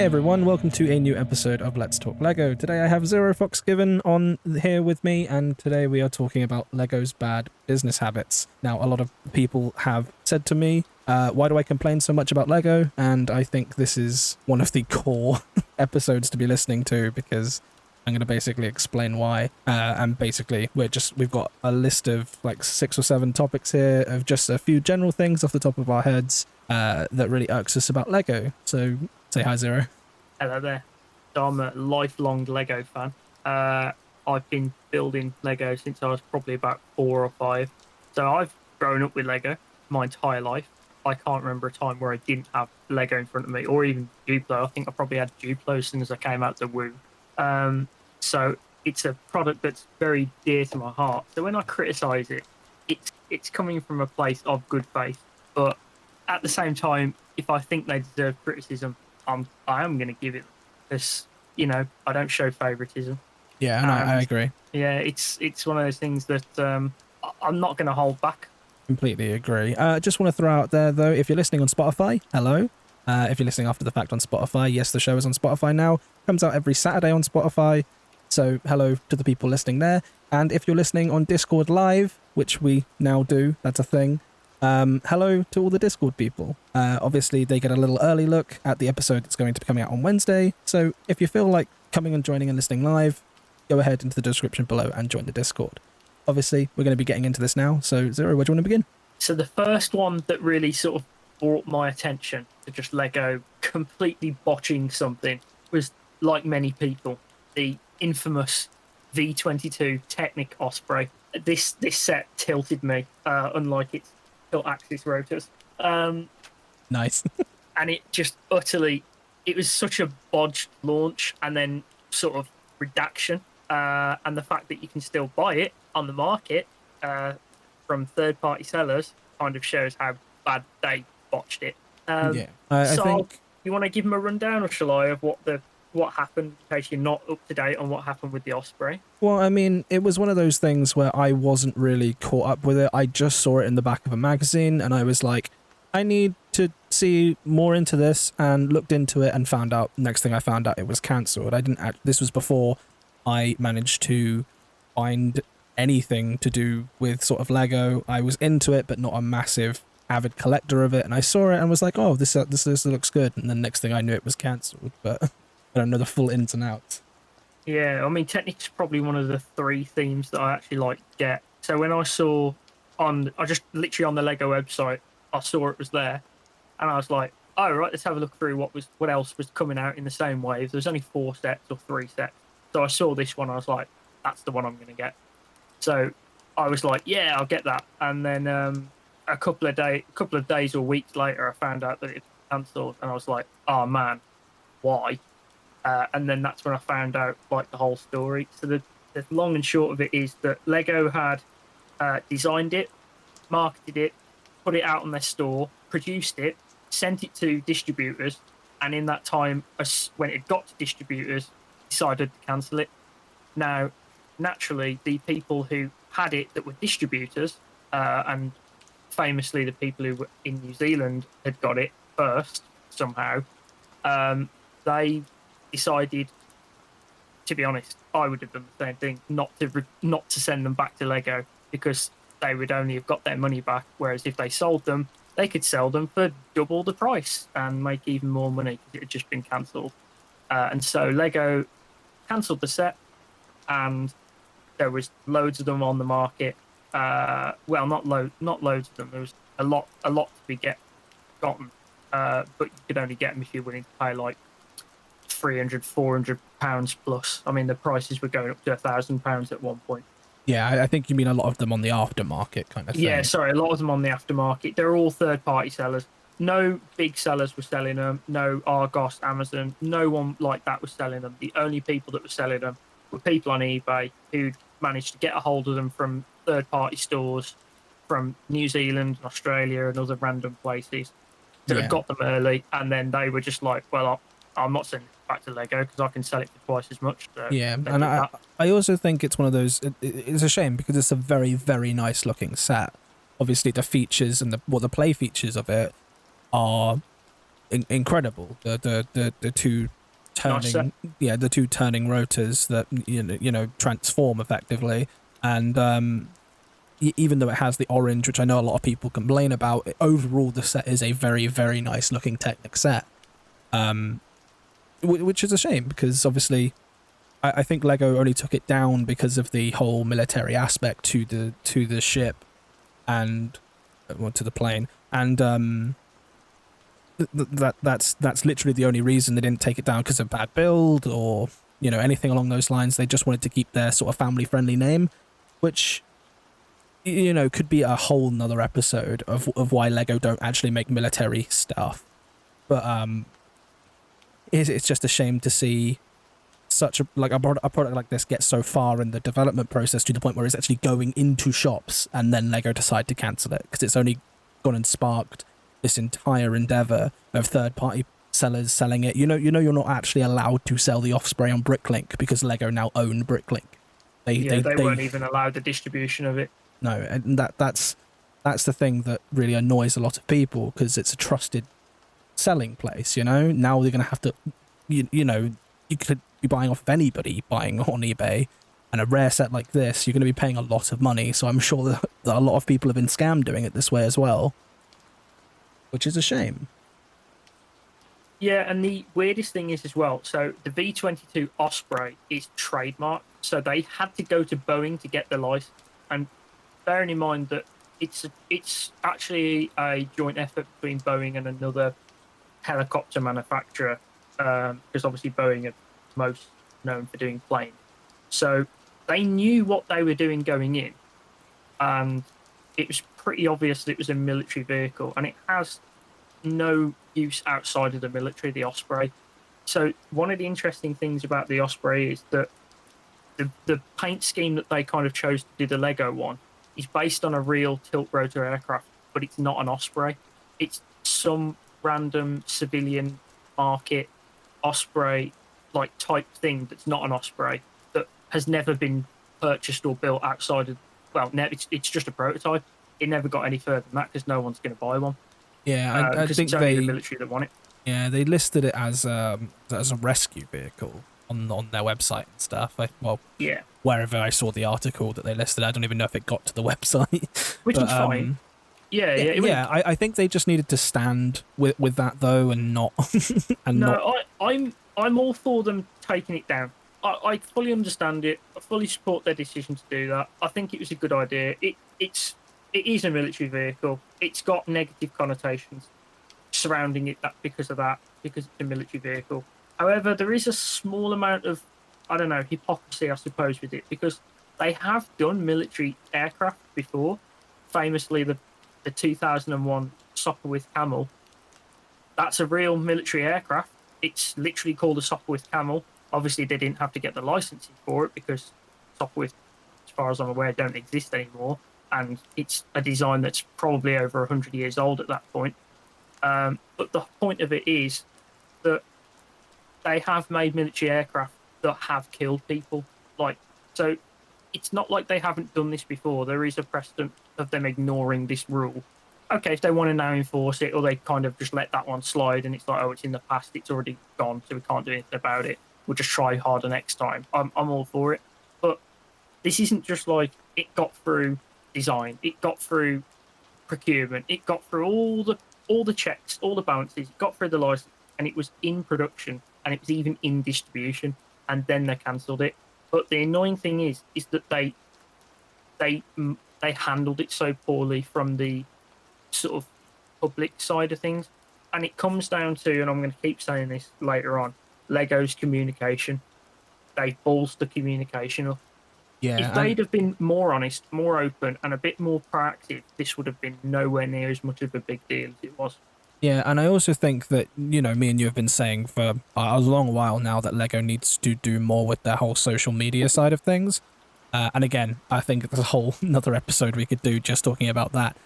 Hey everyone, welcome to a new episode of Let's Talk LEGO. Today I have Zero Fox Given on here with me, and today we are talking about LEGO's bad business habits. Now, a lot of people have said to me, why do I complain so much about LEGO? And I think this is one of the core episodes to be listening to, because I'm going to basically explain why. And basically, we've got a list of like 6 or 7 topics here of just a few general things off the top of our heads that really irks us about LEGO. So say hi, Zero. Hello there. So I'm a lifelong LEGO fan. I've been building LEGO since I was probably about 4 or 5. So I've grown up with LEGO my entire life. I can't remember a time where I didn't have LEGO in front of me, or even Duplo. I think I probably had Duplo as soon as I came out the womb. So it's a product that's very dear to my heart. So when I criticise it, it's coming from a place of good faith. But at the same time, if I think they deserve criticism, I am going to give it, because I don't show favoritism. Yeah, and I agree. Yeah, it's one of those things that I'm not going to hold back. Completely agree. Just want to throw out there though, if you're listening on Spotify, hello. If you're listening after the fact on Spotify, yes, the show is on Spotify now. Comes out every Saturday on Spotify. So hello to the people listening there. And if you're listening on Discord Live, which we now do, that's a thing. Hello to all the Discord people. Obviously, they get a little early look at the episode that's going to be coming out on Wednesday. So if you feel like coming and joining and listening live, go ahead into the description below and join the Discord. Obviously, we're going to be getting into this now. So Zero, where do you want to begin? So the first one that really sort of brought my attention to just LEGO completely botching something was, like many people, the infamous V22 Technic Osprey. This set tilted me, unlike its tilt-axis rotors. Nice. And it just utterly, it was such a bodged launch and then sort of redaction. And the fact that you can still buy it on the market from third-party sellers kind of shows how bad they botched it. Yeah, I think you want to give them a rundown, or shall I, of what happened, in case you're not up to date on what happened with the Osprey? Well, I mean, it was one of those things where I wasn't really caught up with it. I just saw it in the back of a magazine, and I was like, I need to see more into this, and looked into it and found out, next thing I found out, it was cancelled. This was before I managed to find anything to do with sort of LEGO. I was into it, but not a massive avid collector of it, and I saw it and was like, oh, this looks good, and then next thing I knew it was cancelled, but I don't know the full ins and outs. Yeah, I mean, Technic's probably one of the 3 themes that I actually like to get. So when I saw I just literally on the LEGO website, I saw it was there, and I was like, oh, right, let's have a look through what else was coming out in the same wave. There's only 4 sets or 3 sets. So I saw this one, I was like, that's the one I'm going to get. So I was like, yeah, I'll get that. And then a couple of days or weeks later, I found out that it was cancelled, and I was like, oh man, why? And then that's when I found out like the whole story. So the long and short of it is that LEGO had designed it, marketed it, put it out on their store, produced it, sent it to distributors, and in that time, when it got to distributors, decided to cancel it. Now, naturally, the people who had it that were distributors, and famously the people who were in New Zealand had got it first somehow, they decided, to be honest, I would have done the same thing, not to send them back to LEGO, because they would only have got their money back, whereas if they sold them, they could sell them for double the price and make even more money, because it had just been cancelled. And so LEGO cancelled the set, and there was loads of them on the market. Well, not loads of them. There was a lot to be gotten, but you could only get them if you're willing to pay like £300-400 plus. I mean, the prices were going up to £1,000 at one point. Yeah, I think you mean a lot of them on the aftermarket kind of thing. Yeah, sorry, a lot of them on the aftermarket. They're all third-party sellers. No big sellers were selling them. No Argos, Amazon, no one like that was selling them. The only people that were selling them were people on eBay who'd managed to get a hold of them from third-party stores from New Zealand, Australia, and other random places that had got them early, and then they were just like, well, I'm not sending it back to LEGO because I can sell it for twice as much. So yeah, and I also think it's one of those, it's a shame because it's a very, very nice looking set. Obviously the features and the play features of it are incredible. The two Nice set. turning, yeah, the two turning rotors that transform effectively, and even though it has the orange, which I know a lot of people complain about, overall the set is a very, very nice looking Technic set. Which is a shame because obviously I think Lego only took it down because of the whole military aspect to the ship and to the plane, and that's literally the only reason they didn't take it down, because of bad build or anything along those lines. They just wanted to keep their sort of family friendly name, which could be a whole nother episode of why Lego don't actually make military stuff. But it's just a shame to see such a product like this get so far in the development process to the point where it's actually going into shops and then Lego decide to cancel it, because it's only gone and sparked this entire endeavor of third-party sellers selling it. You're not actually allowed to sell the Osprey on Bricklink because Lego now own Bricklink. They weren't even allowed the distribution of it. No, and that's the thing that really annoys a lot of people, because it's a trusted selling place. Now they're going to have to, you could be buying off of anybody buying on eBay, and a rare set like this, you're going to be paying a lot of money. So I'm sure that a lot of people have been scammed doing it this way as well, which is a shame. Yeah, and the weirdest thing is as well, so the V22 Osprey is trademarked, so they had to go to Boeing to get the license. And bearing in mind that it's actually a joint effort between Boeing and another helicopter manufacturer, because obviously Boeing are most known for doing planes. So they knew what they were doing going in, and it was pretty obvious that it was a military vehicle, and it has no use outside of the military, the Osprey. So one of the interesting things about the Osprey is that the paint scheme that they kind of chose to do the Lego one is based on a real tilt rotor aircraft, but it's not an Osprey. It's some random civilian market Osprey like type thing that's not an Osprey, that has never been purchased or built outside of, it's just a prototype. It never got any further than that because no one's going to buy one. Yeah, I think it's only the military that want it. Yeah, they listed it as a rescue vehicle on their website and stuff. Yeah, wherever I saw the article that they listed, I don't even know if it got to the website. Which is fine. Yeah. I think they just needed to stand with that though, and not. I'm all for them taking it down. I fully understand it. I fully support their decision to do that. I think it was a good idea. It is a military vehicle. It's got negative connotations surrounding it because it's a military vehicle. However, there is a small amount of, hypocrisy, I suppose, with it, because they have done military aircraft before. Famously, the 2001 Sopwith Camel. That's a real military aircraft. It's literally called a Sopwith Camel. Obviously, they didn't have to get the licensing for it because Sopwith, as far as I'm aware, don't exist anymore. And it's a design that's probably over 100 years old at that point. But the point of it is that they have made military aircraft that have killed people. So it's not like they haven't done this before. There is a precedent of them ignoring this rule. Okay, if they want to now enforce it, or they kind of just let that one slide and it's like, oh, it's in the past, it's already gone, so we can't do anything about it. We'll just try harder next time. I'm all for it. But this isn't just like it got through design, it got through procurement, it got through all the checks, all the balances, it got through the license, and it was in production, and it was even in distribution, and then they cancelled it. But the annoying thing is that they handled it so poorly from the sort of public side of things, and it comes down to, and I'm going to keep saying this later on, Lego's communication. They balls the communication up. Yeah, if they'd have been more honest, more open, and a bit more proactive, this would have been nowhere near as much of a big deal as it was. Yeah, and I also think that, me and you have been saying for a long while now that Lego needs to do more with their whole social media side of things. And again, I think there's a whole another episode we could do just talking about that.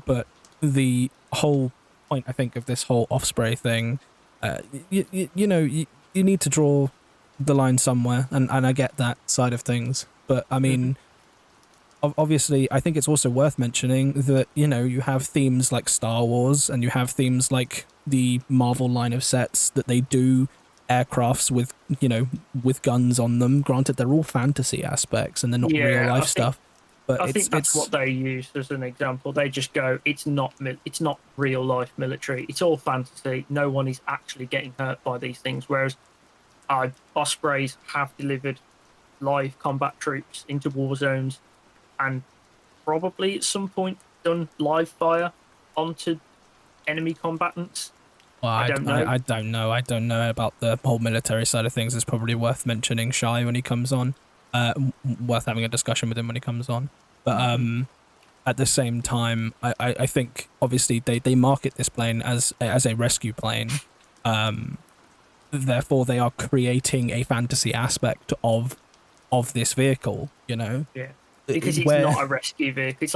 But the whole point, I think, of this whole Osprey thing, you need to draw the line somewhere, and I get that side of things. But I mean, obviously, I think it's also worth mentioning that, you have themes like Star Wars and you have themes like the Marvel line of sets that they do aircrafts with, with guns on them. Granted, they're all fantasy aspects and they're not real Yeah, life stuff, but I think that's what they use as an example. They just go, it's not real life military. It's all fantasy. No one is actually getting hurt by these things. Whereas Ospreys have delivered live combat troops into war zones, and probably at some point done live fire onto enemy combatants. Well, I don't know. I don't know. I don't know about the whole military side of things. It's probably worth mentioning Shy when he comes on. Worth having a discussion with him when he comes on. But at the same time, I think obviously they market this plane as a rescue plane. Therefore, they are creating a fantasy aspect of this vehicle. Yeah. Because it's not a rescue vehicle. It's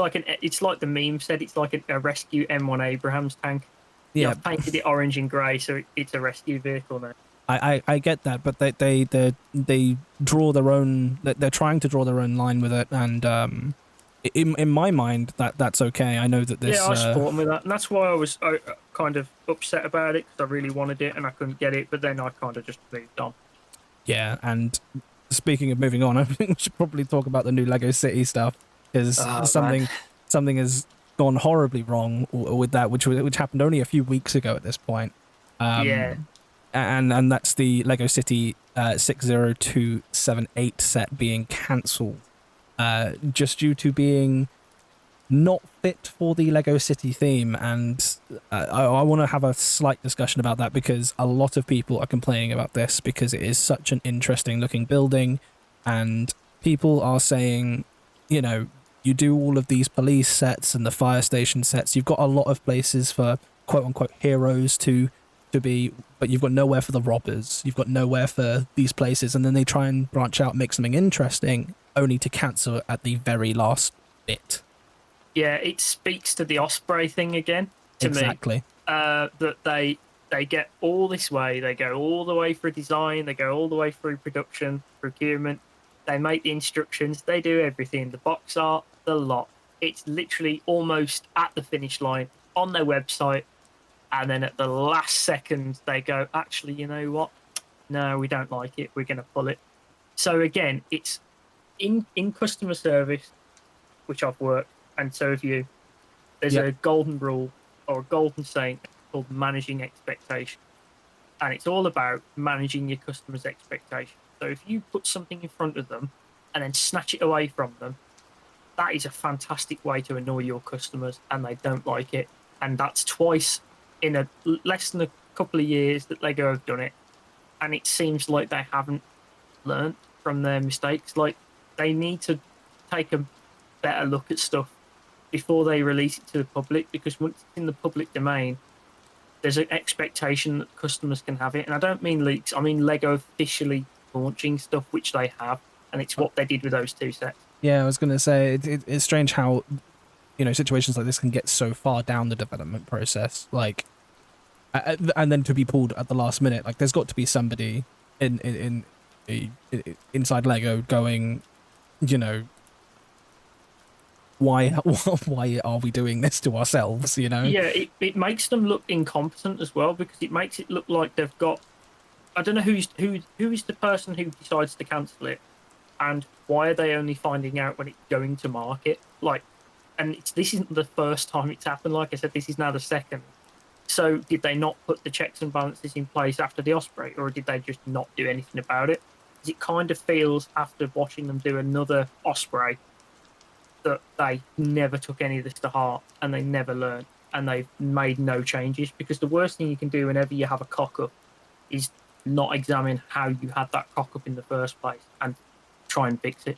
like the meme said. It's like a rescue M1 Abrams tank. Yeah, I've painted it orange and grey, so it's a rescue vehicle now. I get that, but they draw their own. They're trying to draw their own line with it, and in my mind that's okay. I know that this. Yeah, I support them with that, and that's why I was kind of upset about it because I really wanted it and I couldn't get it, but then I kind of just moved on. Yeah, and speaking of moving on, I think we should probably talk about the new Lego City stuff because something has gone horribly wrong with that, which happened only a few weeks ago at this point. Yeah. And that's the Lego City 60278 set being cancelled, just due to being not fit for the Lego City theme. And I want to have a slight discussion about that because a lot of people are complaining about this because it is such an interesting looking building, and people are saying, you do all of these police sets and the fire station sets, you've got a lot of places for quote unquote heroes to be, but you've got nowhere for the robbers, you've got nowhere for these places, and then they try and branch out, make something interesting, only to cancel it at the very last bit. Yeah, it speaks to the Osprey thing again to me. Exactly. That they get all this way, they go all the way through design, they go all the way through production, procurement, they make the instructions, they do everything, the box art, the lot. It's literally almost at the finish line on their website, and then at the last second they go, actually, you know what? No, we don't like it. We're going to pull it. So again, it's in customer service, which I've worked, and so have you. There's a golden rule or a golden saying called managing expectation, and it's all about managing your customers' expectations. So if you put something in front of them and then snatch it away from them, that is a fantastic way to annoy your customers, and they don't like it. And that's twice in less than a couple of years that Lego have done it, and it seems like they haven't learned from their mistakes. Like, they need to take a better look at stuff before they release it to the public, because once it's in the public domain, there's an expectation that customers can have it. And I don't mean leaks, I mean Lego officially launching stuff, which they have, and it's what they did with those two sets. Yeah, I was going to say, it's strange how, situations like this can get so far down the development process, like, and then to be pulled at the last minute. Like, there's got to be somebody inside Lego going, why are we doing this to ourselves? Yeah, it makes them look incompetent as well, because it makes it look like they've got, I don't know who is the person who decides to cancel it, and why are they only finding out when it's going to market? Like, and this isn't the first time it's happened. Like I said, this is now the second. So did they not put the checks and balances in place after the Osprey, or did they just not do anything about it? Because it kind of feels, after watching them do another Osprey, that they never took any of this to heart, and they never learned, and they've made no changes. Because the worst thing you can do whenever you have a cock-up is not examine how you had that cock-up in the first place and try and fix it.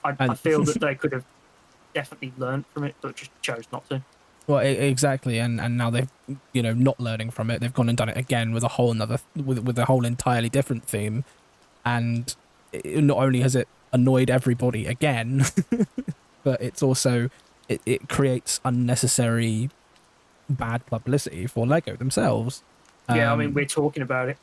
I feel that they could have definitely learned from it, but just chose not to. Well, exactly, and now they've, not learning from it, they've gone and done it again with a whole another, with a whole entirely different theme, and not only has it annoyed everybody again, but it's also, it creates unnecessary bad publicity for Lego themselves. Yeah, I mean, we're talking about it.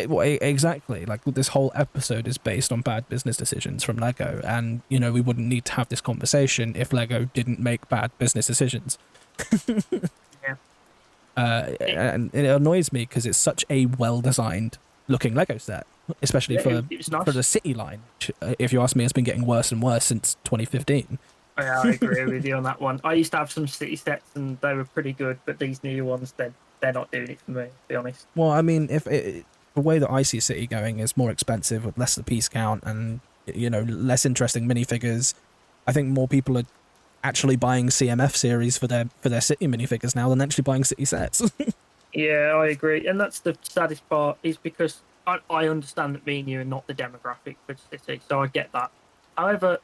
Exactly. Like this whole episode is based on bad business decisions from Lego, and we wouldn't need to have this conversation if Lego didn't make bad business decisions. Yeah. And it annoys me because it's such a well-designed looking Lego set, especially It was nice. for the city line, which, if you ask me, has been getting worse and worse since 2015. Yeah, I agree with you on that one. I used to have some city sets and they were pretty good, but these new ones, they're not doing it for me, to be honest. Well, I mean, the way that I see City going is more expensive with less of the piece count and less interesting minifigures. I think more people are actually buying CMF series for their City minifigures now than actually buying City sets. Yeah, I agree, and that's the saddest part, is because I understand that me and you are not the demographic for City, so I get that. However,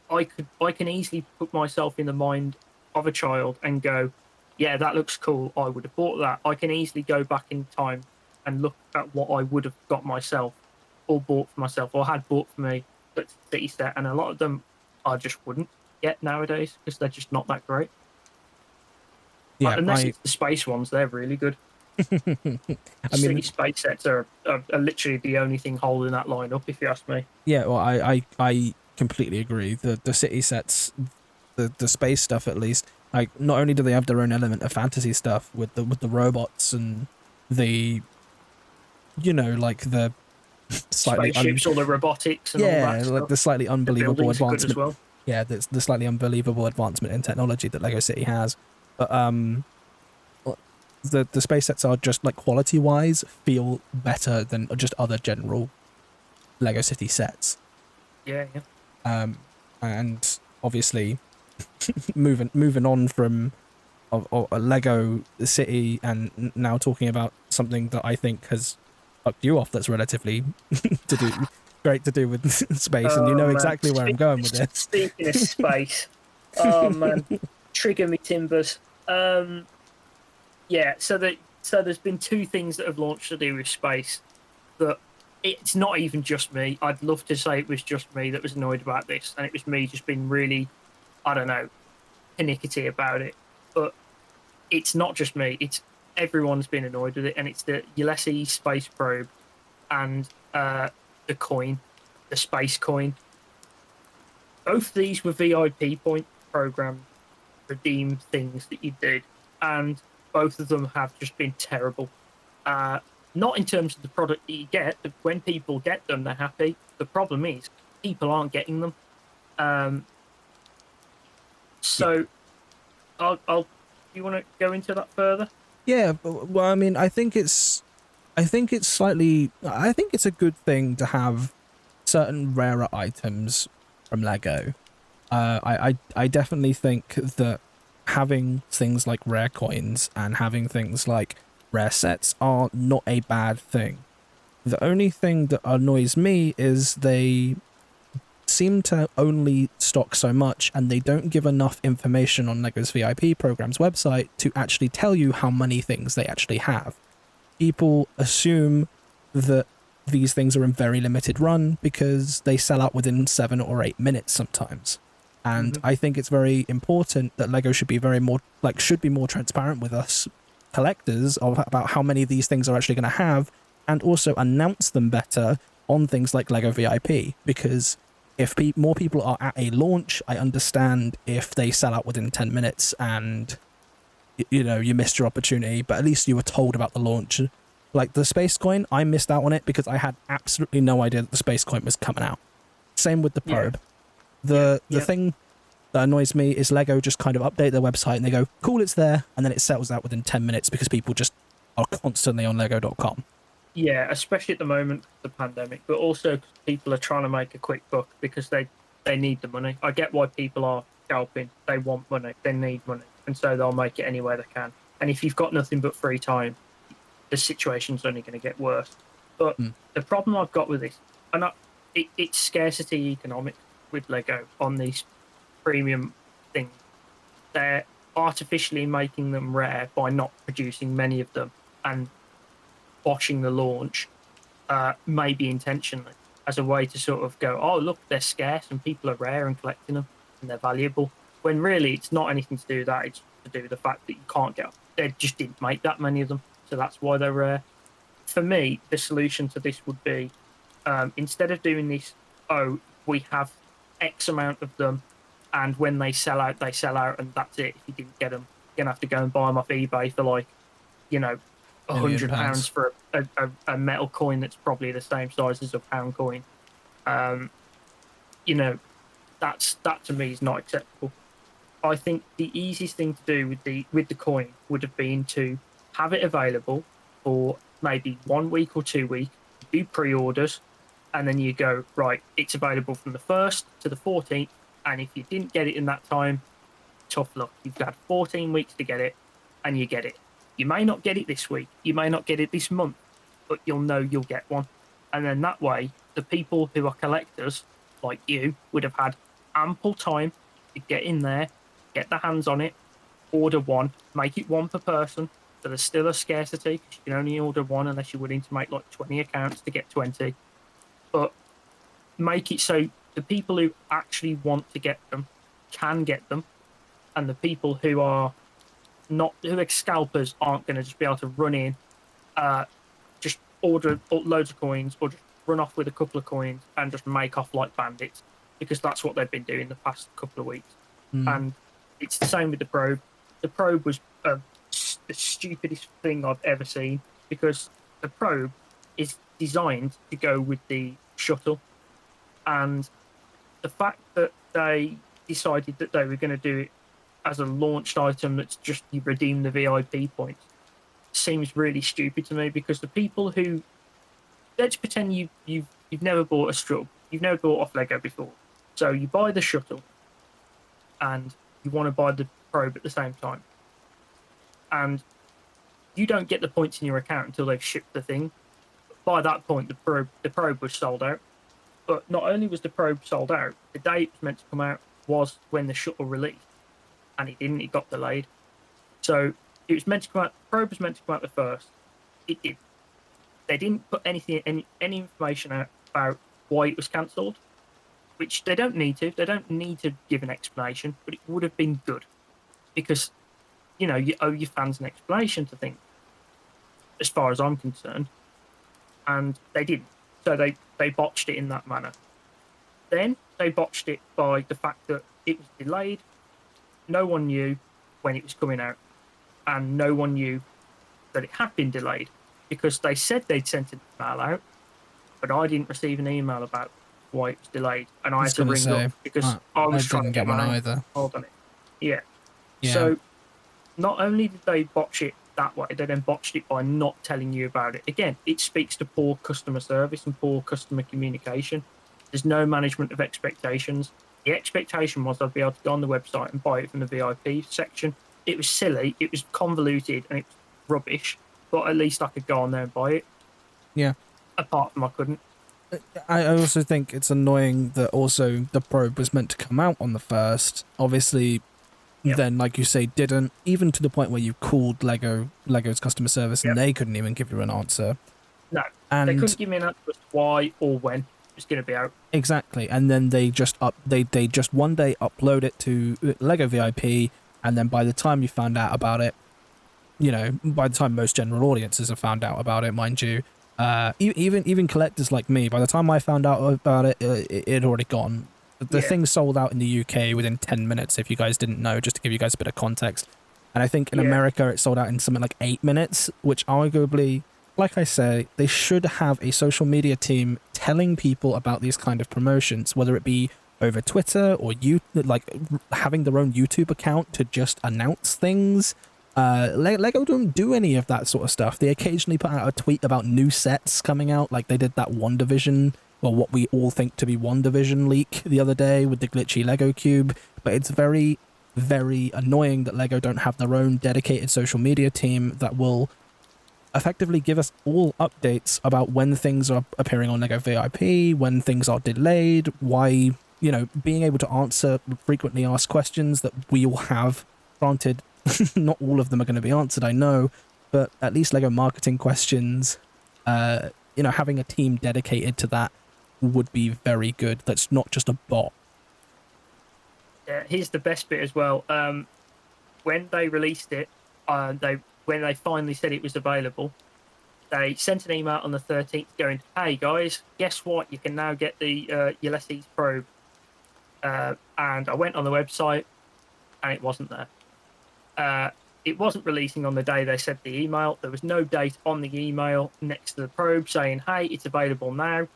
I can easily put myself in the mind of a child and go, yeah, that looks cool, I would have bought that. I can easily go back in time and look at what I would have got myself or bought for myself or had bought for me at City set, and a lot of them I just wouldn't get nowadays because they're just not that great. Yeah, unless it's the space ones, they're really good. City space sets are literally the only thing holding that line up, if you ask me. Yeah, well, I completely agree. The City sets, the space stuff at least, like not only do they have their own element of fantasy stuff with the robots and the like the slightly spaceships, all the robotics and all that stuff. like the slightly unbelievable advancement. As well. Yeah, the slightly unbelievable advancement in technology that Lego City has. But the space sets are just like quality wise feel better than just other general Lego City sets. Yeah. And obviously moving on from a Lego City and now talking about something that I think has fucked you off that's relatively great to do with space, and exactly where I'm going with this. Speaking of space, oh man, trigger me timbers. Yeah, so there's been two things that have launched to do with space that it's not even just me. I'd love to say it was just me that was annoyed about this, and it was me just being really, I don't know, pernickety about it. But it's not just me. It's everyone's been annoyed with it, and it's the Ulysses space probe and the coin, the space coin. Both of these were VIP point program redeem things that you did, and both of them have just been terrible. Not in terms of the product that you get. When people get them, they're happy. The problem is people aren't getting them. So, you want to go into that further? Yeah, well, I mean, I think it's a good thing to have certain rarer items from Lego. I definitely think that having things like rare coins and having things like rare sets are not a bad thing. The only thing that annoys me is they seem to only stock so much, and they don't give enough information on Lego's VIP program's website to actually tell you how many things they actually have. People assume that these things are in very limited run because they sell out within 7 or 8 minutes sometimes. And I think it's very important that Lego should be more transparent with us collectors about how many of these things are actually going to have, and also announce them better on things like Lego VIP, because if more people are at a launch, I understand if they sell out within 10 minutes and you missed your opportunity, but at least you were told about the launch. Like the space coin, I missed out on it because I had absolutely no idea that the space coin was coming out. Same with the probe. The thing that annoys me is Lego just kind of update their website and they go, cool, it's there, and then it settles out within 10 minutes because people just are constantly on lego.com. Yeah, especially at the moment, the pandemic, but also people are trying to make a quick buck because they need the money. I get why people are scalping. They want money. They need money. And so they'll make it any way they can. And if you've got nothing but free time, the situation's only going to get worse. But the problem I've got with this, and it's scarcity economics with Lego on these premium things. They're artificially making them rare by not producing many of them and botching the launch, maybe intentionally, as a way to sort of go, oh, look, they're scarce and people are rare and collecting them and they're valuable. When really it's not anything to do with that. It's to do with the fact that you can't get, they just didn't make that many of them. So that's why they're rare. for me, the solution to this would be, instead of doing this, oh, we have X amount of them, and when they sell out, and that's it. If you didn't get them, you're gonna have to go and buy them off eBay for like, you know, £100 for a metal coin that's probably the same size as a pound coin. You know, that to me is not acceptable. I think the easiest thing to do with the coin would have been to have it available for maybe 1 week or 2 weeks, do pre-orders, and then you go, right, it's available from the 1st to the 14th, and if you didn't get it in that time, tough luck. You've had 14 weeks to get it, and you get it. You may not get it this week, you may not get it this month, but you'll know you'll get one. And then that way, the people who are collectors, like you, would have had ample time to get in there, get their hands on it, order one, make it one per person, so there's still a scarcity, because you can only order one unless you're willing to make like 20 accounts to get 20. But make it so the people who actually want to get them can get them, and the people who are scalpers aren't going to just be able to run in, just order loads of coins, or just run off with a couple of coins and just make off like bandits, because that's what they've been doing the past couple of weeks. And it's the same with the probe. The probe was the stupidest thing I've ever seen, because the probe is designed to go with the shuttle, and the fact that they decided that they were going to do it as a launched item that's just you redeem the VIP points seems really stupid to me, because the people who, let's pretend you've never bought a shuttle, you've never bought off Lego before, so you buy the shuttle and you want to buy the probe at the same time, and you don't get the points in your account until they've shipped the thing. By that point, the probe was sold out. But not only was the probe sold out, the day it was meant to come out was when the shuttle released, and it didn't. It got delayed. So it was meant to come out. The probe was meant to come out the first. It did. They didn't put any information out about why it was cancelled, which they don't need to. They don't need to give an explanation, but it would have been good, because you owe your fans an explanation to things, as far as I'm concerned, and they didn't. So they botched it in that manner. Then they botched it by the fact that it was delayed. No one knew when it was coming out, and no one knew that it had been delayed, because they said they'd sent an email out, but I didn't receive an email about why it was delayed, and I had to ring up because I was trying to get one my either. hold on it. Yeah. So not only did they botch it that way, they then botched it by not telling you about it. Again, it speaks to poor customer service and poor customer communication. There's no management of expectations. The expectation was I'd be able to go on the website and buy it from the VIP section. It was silly, it was convoluted, and it was rubbish, but at least I could go on there and buy it. Yeah. Apart from I couldn't. I also think it's annoying that also the probe was meant to come out on the 1st. Obviously, then, like you say, didn't, even to the point where you called Lego's customer service and they couldn't even give you an answer. No, and they couldn't give me an answer as to why or when it was going to be out. Exactly, and then they just they just one day upload it to Lego VIP, and then by the time you found out about it, by the time most general audiences have found out about it, mind you, even collectors like me, by the time I found out about it, it had already gone. The thing sold out in the UK within 10 minutes, if you guys didn't know, just to give you guys a bit of context. And I think in America it sold out in something like 8 minutes, which arguably, like I say, they should have a social media team telling people about these kind of promotions, whether it be over Twitter or having their own YouTube account to just announce things. Lego don't do any of that sort of stuff. They occasionally put out a tweet about new sets coming out, like they did that WandaVision, or what we all think to be WandaVision leak the other day with the glitchy Lego cube. But it's very, very annoying that Lego don't have their own dedicated social media team that will effectively give us all updates about when things are appearing on Lego VIP, when things are delayed, why, being able to answer frequently asked questions that we all have. Granted, not all of them are going to be answered, I know, but at least Lego marketing questions, having a team dedicated to that would be very good. That's not just a bot. Yeah, here's the best bit as well. When they released it, when they finally said it was available, they sent an email on the 13th going, "Hey guys, guess what? You can now get the Ulysses Probe." And I went on the website, and it wasn't there. It wasn't releasing on the day they sent the email. There was no date on the email next to the probe saying, "Hey, it's available now.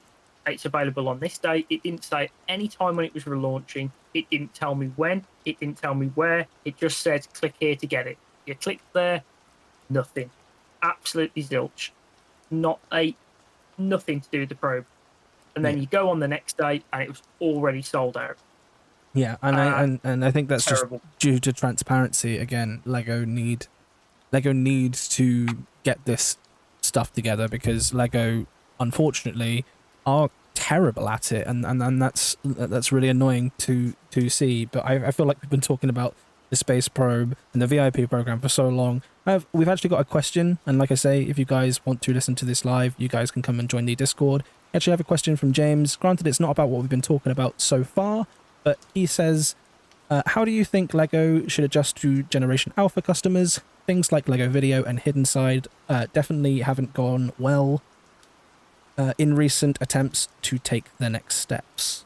It's available on this date." It didn't say any time when it was relaunching. It didn't tell me when. It didn't tell me where. It just said, "Click here to get it." You clicked there, nothing. Absolutely zilch. Nothing to do with the probe. And then you go on the next day, and it was already sold out. Yeah, and I think that's terrible. Just due to transparency. Again, Lego needs to get this stuff together, because Lego, unfortunately, are terrible at it, and that's really annoying to see. But I feel like we've been talking about the space probe and the VIP program for so long. We've actually got a question, and like I say, if you guys want to listen to this live, you guys can come and join the Discord. Actually, I have a question from James. Granted, it's not about what we've been talking about so far, but he says, how do you think Lego should adjust to Generation Alpha customers? Things like Lego Video and Hidden Side definitely haven't gone well in recent attempts to take the next steps.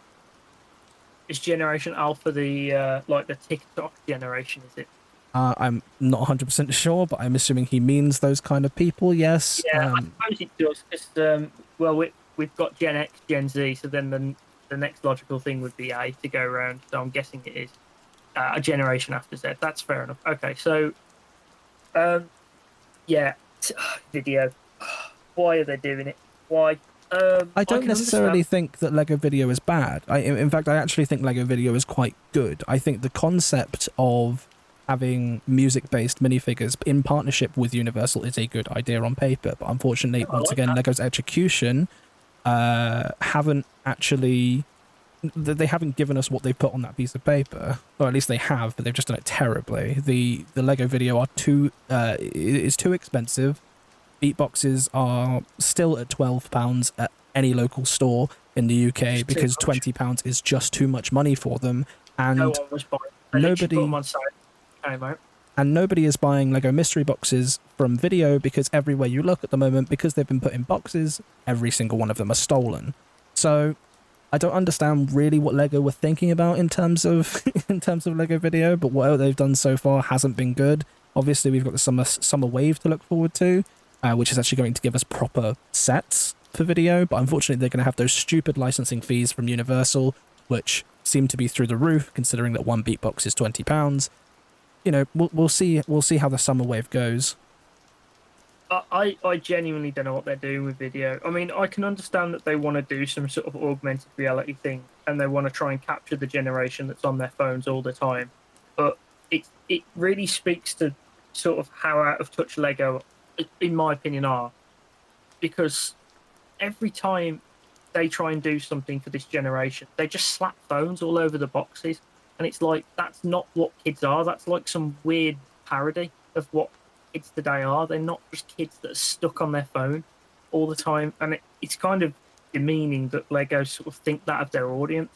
Is Generation Alpha the like the TikTok generation, is it? I'm not 100% sure, but I'm assuming he means those kind of people, yes. Yeah, I suppose it does, because, well, we've got Gen X, Gen Z, so then the next logical thing would be A to go around, so I'm guessing it is a generation after Z. That's fair enough. Okay, so, yeah, video. Why are they doing it? Why? I don't necessarily think that Lego Video is bad. In fact, I actually think Lego Video is quite good. I think the concept of having music-based minifigures in partnership with Universal is a good idea on paper, but unfortunately, once again, Lego's execution haven't actually... They haven't given us what they put on that piece of paper, or at least they have, but they've just done it terribly. The Lego Video is too expensive. Beatboxes are still at £12 at any local store in the UK because £20 is just too much money for them, and no one was buying. Nobody is buying Lego mystery boxes from Video, because everywhere you look at the moment, because they've been put in boxes, every single one of them are stolen. So I don't understand really what Lego were thinking about in terms of Lego Video, but what they've done so far hasn't been good. Obviously, we've got the summer wave to look forward to, which is actually going to give us proper sets for Video, but unfortunately they're going to have those stupid licensing fees from Universal, which seem to be through the roof, considering that one beatbox is £20. You know, we'll see how the summer wave goes. I genuinely don't know what they're doing with Video. I mean, I can understand that they want to do some sort of augmented reality thing, and they want to try and capture the generation that's on their phones all the time, but it really speaks to sort of how out of touch Lego, in my opinion, are, because every time they try and do something for this generation, they just slap phones all over the boxes, and it's like, that's not what kids are. That's like some weird parody of what kids today are. They're not just kids that are stuck on their phone all the time, and it's kind of demeaning that Lego sort of think that of their audience,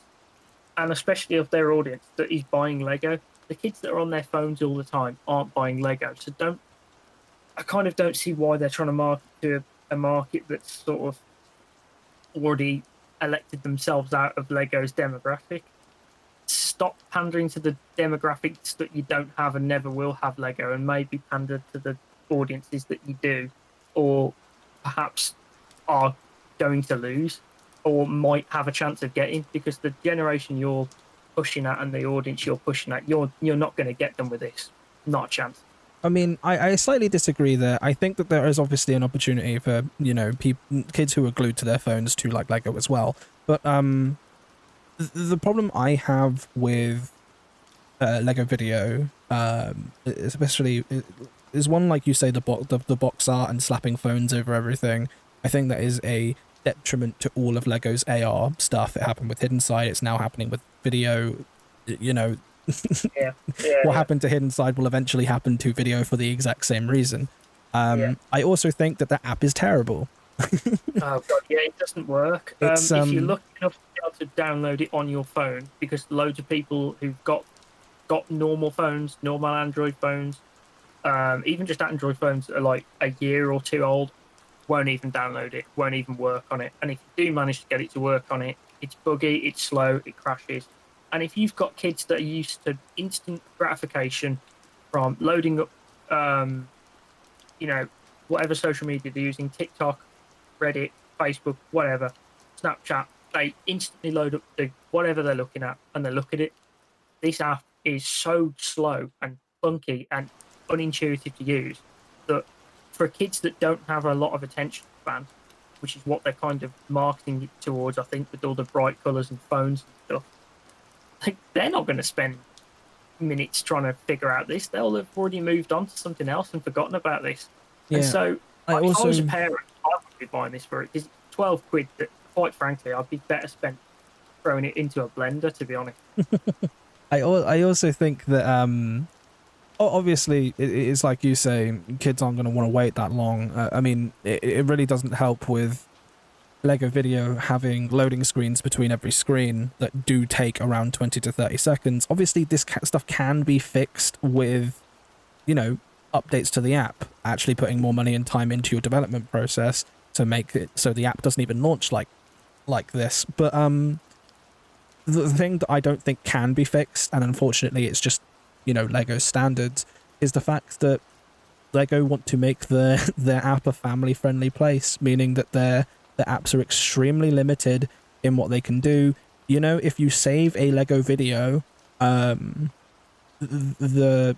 and especially of their audience that is buying Lego. The kids that are on their phones all the time aren't buying Lego, so I kind of don't see why they're trying to market to a market that's sort of already elected themselves out of Lego's demographic. Stop pandering to the demographics that you don't have and never will have Lego, and maybe pander to the audiences that you do, or perhaps are going to lose, or might have a chance of getting, because the generation you're pushing at and the audience you're pushing at, you're not going to get them with this. Not a chance. I mean, I slightly disagree there. I think that there is obviously an opportunity for, you know, kids who are glued to their phones to like Lego as well. But the problem I have with Lego Video, especially, is one, like you say, the box art and slapping phones over everything. I think that is a detriment to all of Lego's AR stuff. It happened with Hidden Side. It's now happening with Video. You know, what happened to Hidden Side will eventually happen to Video for the exact same reason. I also think that the app is terrible. Oh god, yeah, it doesn't work. If you're lucky enough to be able to download it on your phone, because loads of people who've got normal phones, normal Android phones, even just Android phones that are like a year or two old, won't even download it, won't even work on it. And if you do manage to get it to work on it, it's buggy, it's slow, it crashes. And if you've got kids that are used to instant gratification from loading up, you know, whatever social media they're using, TikTok, Reddit, Facebook, whatever, Snapchat, they instantly load up the whatever they're looking at and they look at it. This app is so slow and clunky and unintuitive to use that for kids that don't have a lot of attention span, which is what they're kind of marketing it towards, I think, with all the bright colours and phones and stuff, like, they're not going to spend minutes trying to figure out this. They'll have already moved on to something else and forgotten about this. Yeah. And so, if I was a parent, I would be buying this for it because it's 12 quid that, quite frankly, I'd be better spent throwing it into a blender, to be honest. I also think that obviously it's like you say, kids aren't going to want to wait that long. I mean, it really doesn't help with Lego Video having loading screens between every screen that do take around 20 to 30 seconds. Obviously, this stuff can be fixed with, you know, updates to the app, actually putting more money and time into your development process to make it so the app doesn't even launch like this. But the thing that I don't think can be fixed, and unfortunately it's just, you know, Lego standards, is the fact that Lego want to make their app a family-friendly place, meaning that their apps are extremely limited in what they can do. You know, if you save a Lego video, the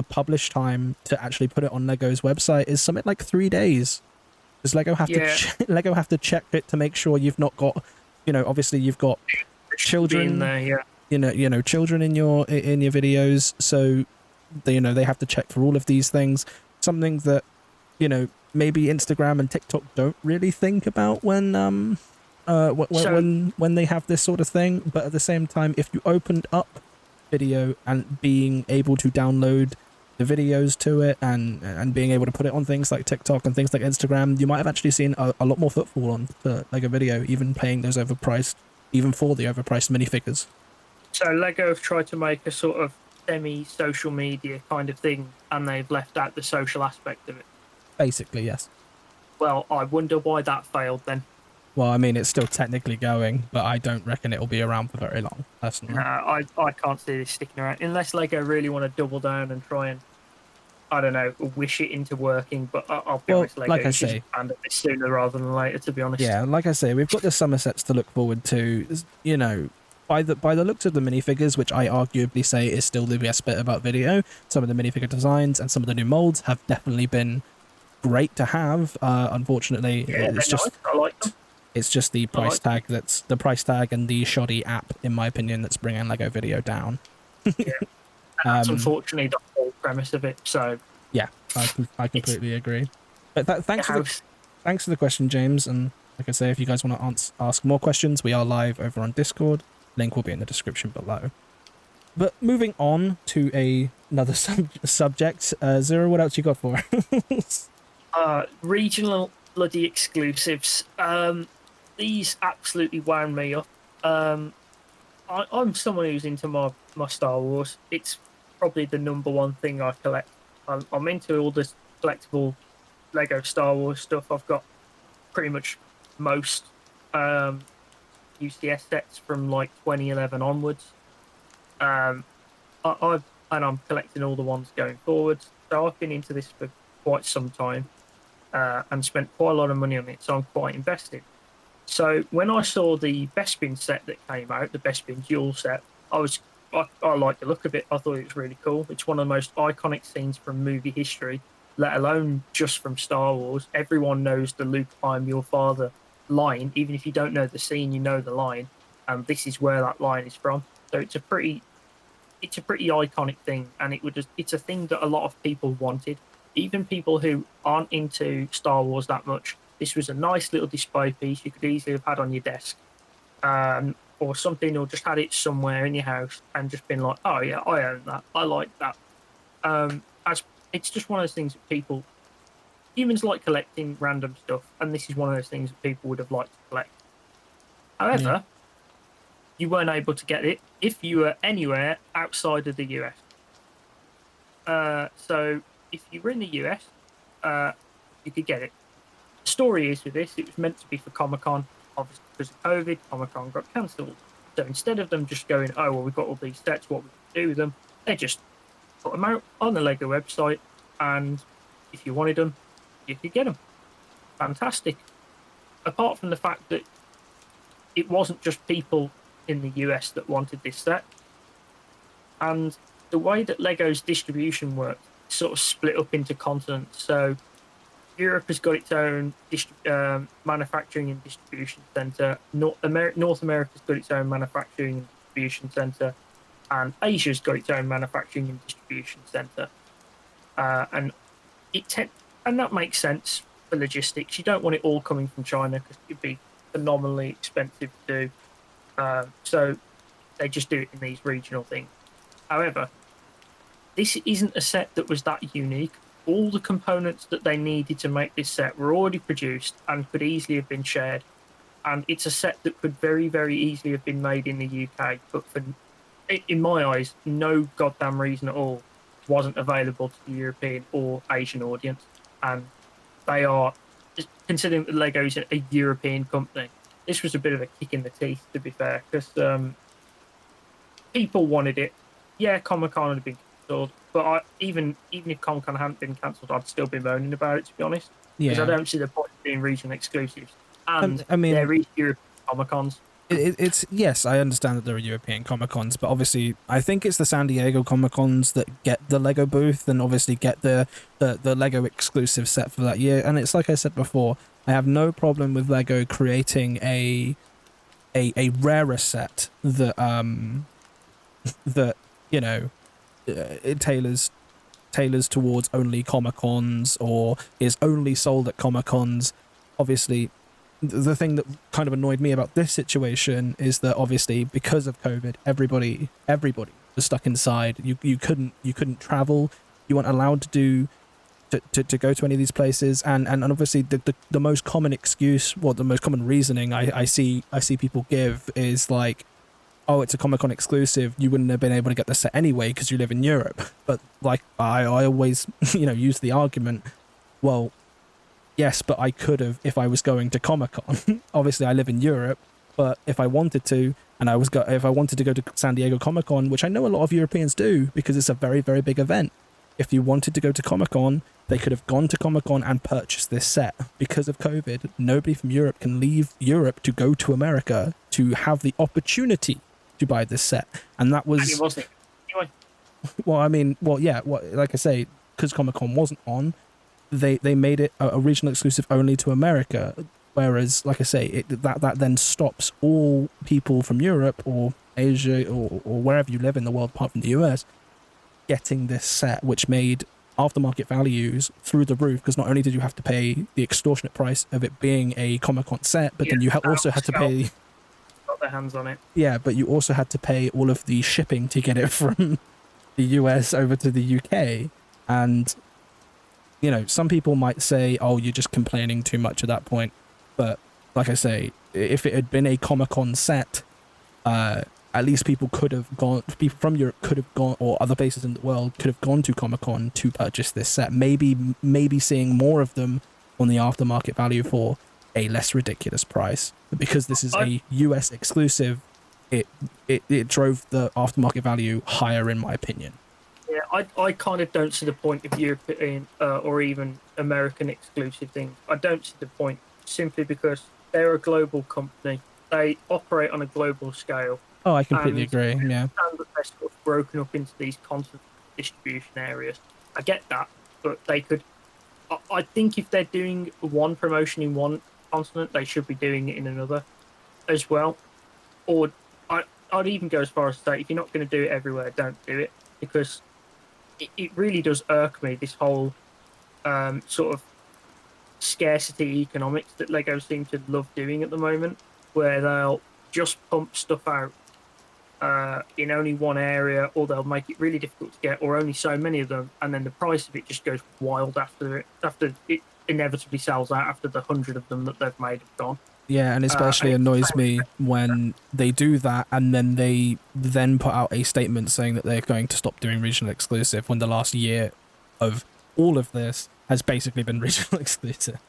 publish time to actually put it on Lego's website is something like 3 days. Because Lego have Lego have to check it to make sure you've not got, you know, obviously you've got children there, you know, children in your videos, so they, you know, they have to check for all of these things. Something that, you know, maybe Instagram and TikTok don't really think about when they have this sort of thing. But at the same time, if you opened up video and being able to download the videos to it and being able to put it on things like TikTok and things like Instagram, you might have actually seen a lot more footfall on the Lego Video, even paying those overpriced, even for the overpriced minifigures. So Lego have tried to make a sort of semi-social media kind of thing, and they've left out the social aspect of it. Basically, yes. Well, I wonder why that failed then. Well, I mean, it's still technically going, but I don't reckon it'll be around for very long, personally. I can't see this sticking around, unless Lego really want to double down and try and, I don't know, wish it into working, but I'll be honest, Lego, like I say, expand it sooner rather than later, to be honest. Yeah, like I say, we've got the summer sets to look forward to. You know, by the looks of the minifigures, which I arguably say is still the best bit about video, some of the minifigure designs and some of the new molds have definitely been great to have. Unfortunately, it's just nice. I like them. It's just the price tag that's the price tag and the shoddy app, in my opinion, that's bringing Lego Video down. Yeah, and that's unfortunately the whole premise of it. So yeah, I completely agree. But thanks for the question, James. And like I say, if you guys want to ask more questions, we are live over on Discord. Link will be in the description below. But moving on to another subject, Zero, what else you got for us? Regional bloody exclusives. These absolutely wound me up. I'm someone who's into my Star Wars. It's probably the number one thing I collect. I'm into all this collectible Lego Star Wars stuff. I've got pretty much most UCS sets from like 2011 onwards. I'm collecting all the ones going forwards. So I've been into this for quite some time and spent quite a lot of money on it. So I'm quite invested. So when I saw the Bespin set that came out, the Bespin dual set, I liked the look of it. I thought it was really cool. It's one of the most iconic scenes from movie history, let alone just from Star Wars. Everyone knows the Luke, I'm your father line. Even if you don't know the scene, you know the line. And this is where that line is from. So it's a pretty iconic thing. And it's a thing that a lot of people wanted. Even people who aren't into Star Wars that much. This was a nice little display piece you could easily have had on your desk. Or something, or just had it somewhere in your house and just been like, oh yeah, I own that. I like that. It's just one of those things that humans like collecting random stuff, and this is one of those things that people would have liked to collect. However, you weren't able to get it if you were anywhere outside of the US. So if you were in the US, you could get it. story is with this, it was meant to be for Comic-Con. Obviously, because of COVID, Comic-Con got cancelled. So instead of them just going, oh, well, we've got all these sets, what we can do with them, they just put them out on the LEGO website, and if you wanted them, you could get them. Fantastic. Apart from the fact that it wasn't just people in the US that wanted this set, and the way that LEGO's distribution works sort of split up into continents. So Europe has got its own manufacturing and distribution center. North America's got its own manufacturing and distribution center, and Asia's got its own manufacturing and distribution center. And that makes sense for logistics. You don't want it all coming from China because it'd be phenomenally expensive to do. So they just do it in these regional things. However, this isn't a set that was that unique. All the components that they needed to make this set were already produced and could easily have been shared. And it's a set that could very, very easily have been made in the UK, but for, in my eyes, no goddamn reason at all wasn't available to the European or Asian audience. And they are, considering that LEGO is a European company, this was a bit of a kick in the teeth, to be fair, because people wanted it. Yeah, Comic-Con had been cancelled, but even if Comic-Con hadn't been cancelled, I'd still be moaning about it, to be honest. Because I don't see the point of being regional exclusives. And I mean, there is European Comic-Cons. It's yes, I understand that there are European Comic-Cons, but obviously I think it's the San Diego Comic-Cons that get the LEGO booth and obviously get the LEGO exclusive set for that year. And it's like I said before, I have no problem with LEGO creating a rarer set that that, you know, it tailors towards only Comic-Cons or is only sold at Comic-Cons. Obviously, the thing that kind of annoyed me about this situation is that obviously because of COVID, everybody was stuck inside. You couldn't travel. You weren't allowed to go to any of these places. And obviously the most common excuse, the most common reasoning I see people give is like, oh, it's a Comic-Con exclusive, you wouldn't have been able to get the set anyway because you live in Europe. But like I always use the argument, well, yes, but I could have if I was going to Comic-Con. Obviously, I live in Europe, but if I wanted to, and if I wanted to go to San Diego Comic-Con, which I know a lot of Europeans do because it's a very, very big event. If you wanted to go to Comic-Con, they could have gone to Comic-Con and purchased this set. Because of COVID, nobody from Europe can leave Europe to go to America to have the opportunity to buy this set. And that was... And it wasn't. Anyway. Like I say, because Comic-Con wasn't on, they made it a regional exclusive only to America, whereas, like I say, that then stops all people from Europe or Asia or wherever you live in the world apart from the US getting this set, which made aftermarket values through the roof, because not only did you have to pay the extortionate price of it being a Comic-Con set, but then you also had to pay... Got their hands on it. Yeah, but you also had to pay all of the shipping to get it from the US over to the UK, and... some people might say, oh, you're just complaining too much at that point. But like I say, if it had been a Comic-Con set, at least people from Europe could have gone, or other places in the world could have gone to Comic-Con to purchase this set. Maybe seeing more of them on the aftermarket value for a less ridiculous price. But because this is a US exclusive, it drove the aftermarket value higher, in my opinion. Yeah, I kind of don't see the point of European or even American exclusive things. I don't see the point simply because they're a global company. They operate on a global scale. Oh, I completely agree. Yeah. And they're sort of broken up into these continent distribution areas. I get that, but they could. I think if they're doing one promotion in one continent, they should be doing it in another as well. Or I'd even go as far as to say, if you're not going to do it everywhere, don't do it, because it really does irk me, this whole sort of scarcity economics that LEGO seem to love doing at the moment, where they'll just pump stuff out in only one area, or they'll make it really difficult to get, or only so many of them, and then the price of it just goes wild after it inevitably sells out after the 100 of them that they've made have gone. Yeah, and especially annoys me when they do that and then they then put out a statement saying that they're going to stop doing regional exclusive when the last year of all of this has basically been regional exclusive.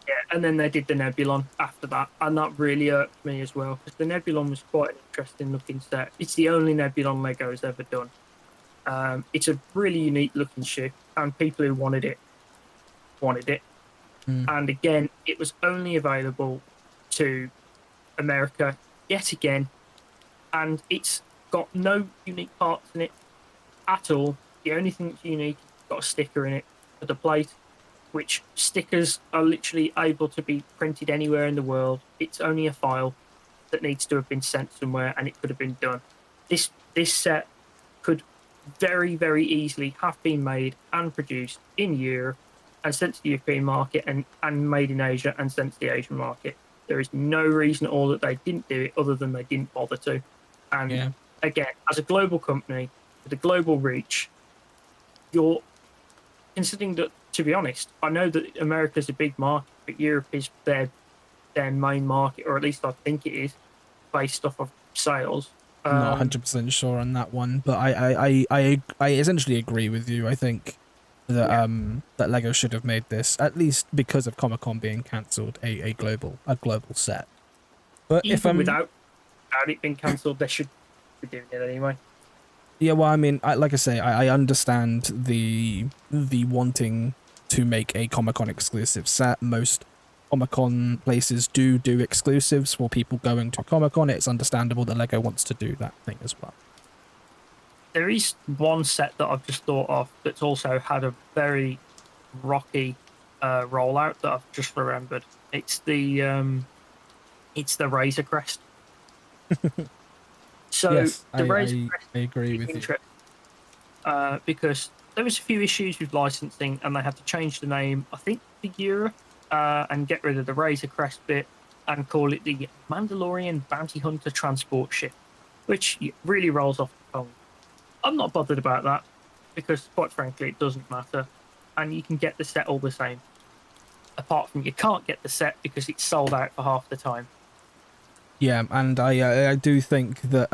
Yeah, And then they did the Nebulon after that, and that really irked me as well, because the Nebulon was quite an interesting looking set. It's the only Nebulon Lego's ever done. It's a really unique looking ship, and people who wanted it wanted it. And again, it was only available to America yet again, and it's got no unique parts in it at all. The only thing that's unique is it's got a sticker in it for the plate, which stickers are literally able to be printed anywhere in the world. It's only a file that needs to have been sent somewhere, and it could have been done. This set could very, very easily have been made and produced in Europe and sent to the European market, and made in Asia and sent to the Asian market. There is no reason at all that they didn't do it, other than they didn't bother to. And again, as a global company with a global reach, you're considering that, to be honest, I know that America's a big market, but Europe is their main market, or at least I think it is, based off of sales. I'm not 100% sure on that one, but I essentially agree with you. I think that that LEGO should have made this, at least because of Comic-Con being cancelled, a global set. But even without it being cancelled, they should be doing it anyway. Yeah, well, I mean, like I say, I understand the wanting to make a Comic-Con exclusive set. Most Comic-Con places do exclusives for people going to Comic-Con. It's understandable that LEGO wants to do that thing as well. There is one set that I've just thought of that's also had a very rocky rollout that I've just remembered. It's the Razor Crest. So yes, the Razor Crest, I agree with you. because there was a few issues with licensing, and they had to change the name, I think, to Europe, and get rid of the Razor Crest bit and call it the Mandalorian Bounty Hunter Transport Ship, which really rolls off the tongue. I'm not bothered about that, because quite frankly it doesn't matter, and you can get the set all the same, apart from you can't get the set because it's sold out for half the time. Yeah, and I do think that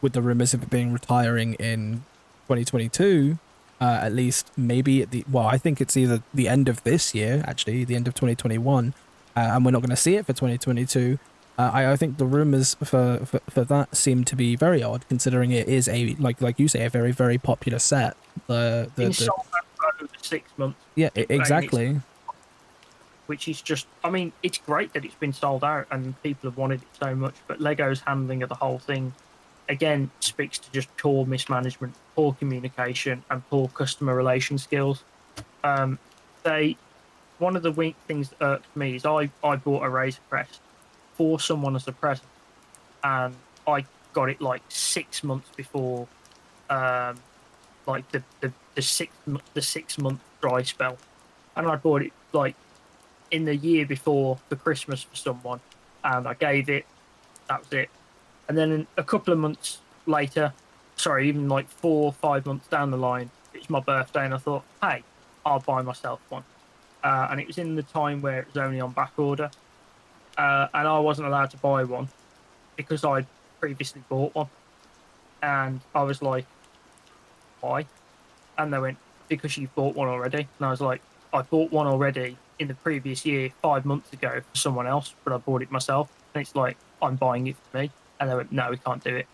with the rumors of it being retiring in 2022, at least maybe I think it's either the end of this year, actually, the end of 2021, and we're not going to see it for 2022. I think the rumors for that seem to be very odd, considering it is a like you say, a very, very popular set. It's sold out for over 6 months. Yeah, exactly. Which is just, I mean, it's great that it's been sold out and people have wanted it so much, but LEGO's handling of the whole thing, again, speaks to just poor mismanagement, poor communication, and poor customer relation skills. One of the weak things that irked me is I bought a Razor Crest for someone as a present, and I got it like 6 months before, like the 6 month dry spell, and I bought it like in the year before for Christmas for someone, and I gave it. That was it. And then a couple of months later, sorry, even like 4 or 5 months down the line, it's my birthday, and I thought, hey, I'll buy myself one. And it was in the time where it was only on back order, and I wasn't allowed to buy one because I'd previously bought one. And I was like, why? And they went, because you've bought one already. And I was like, I bought one already in the previous year, 5 months ago, for someone else, but I bought it myself. And it's like, I'm buying it for me. And they went, no, we can't do it.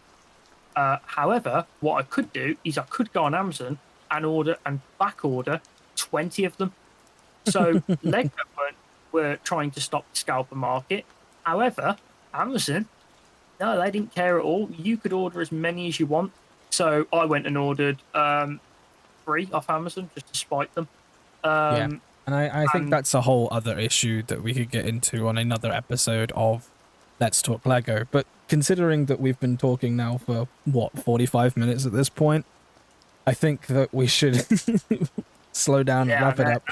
However, what I could do is I could go on Amazon and order and back order 20 of them. So LEGO were trying to stop the scalper market. However, Amazon, no, they didn't care at all. You could order as many as you want. So I went and ordered 3 off Amazon just to spite them. Yeah, and I think that's a whole other issue that we could get into on another episode of Let's Talk LEGO. But considering that we've been talking now for, 45 minutes at this point, I think that we should slow down and wrap it up.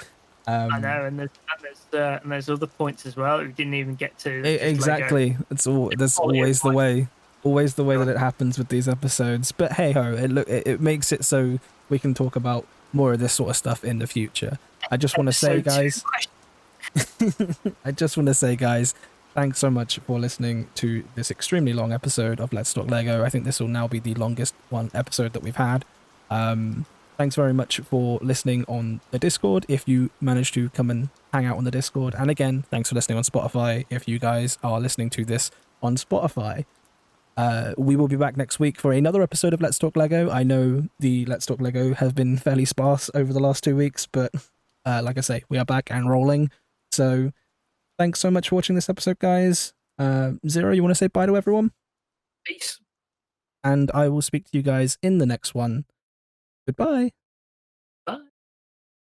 I know, and there's other points as well that we didn't even get to. Exactly. That's always the way. Always the way that it happens with these episodes. But hey ho, it makes it so we can talk about more of this sort of stuff in the future. I just want to say, guys, thanks so much for listening to this extremely long episode of Let's Talk LEGO. I think this will now be the longest episode that we've had. thanks very much for listening on the Discord if you managed to come and hang out on the Discord. And again, thanks for listening on Spotify if you guys are listening to this on Spotify. We will be back next week for another episode of Let's Talk Lego. I know the Let's Talk Lego have been fairly sparse over the last 2 weeks, but like I say, we are back and rolling. So thanks so much for watching this episode, guys. Zero, you want to say bye to everyone? Peace. And I will speak to you guys in the next one. Goodbye.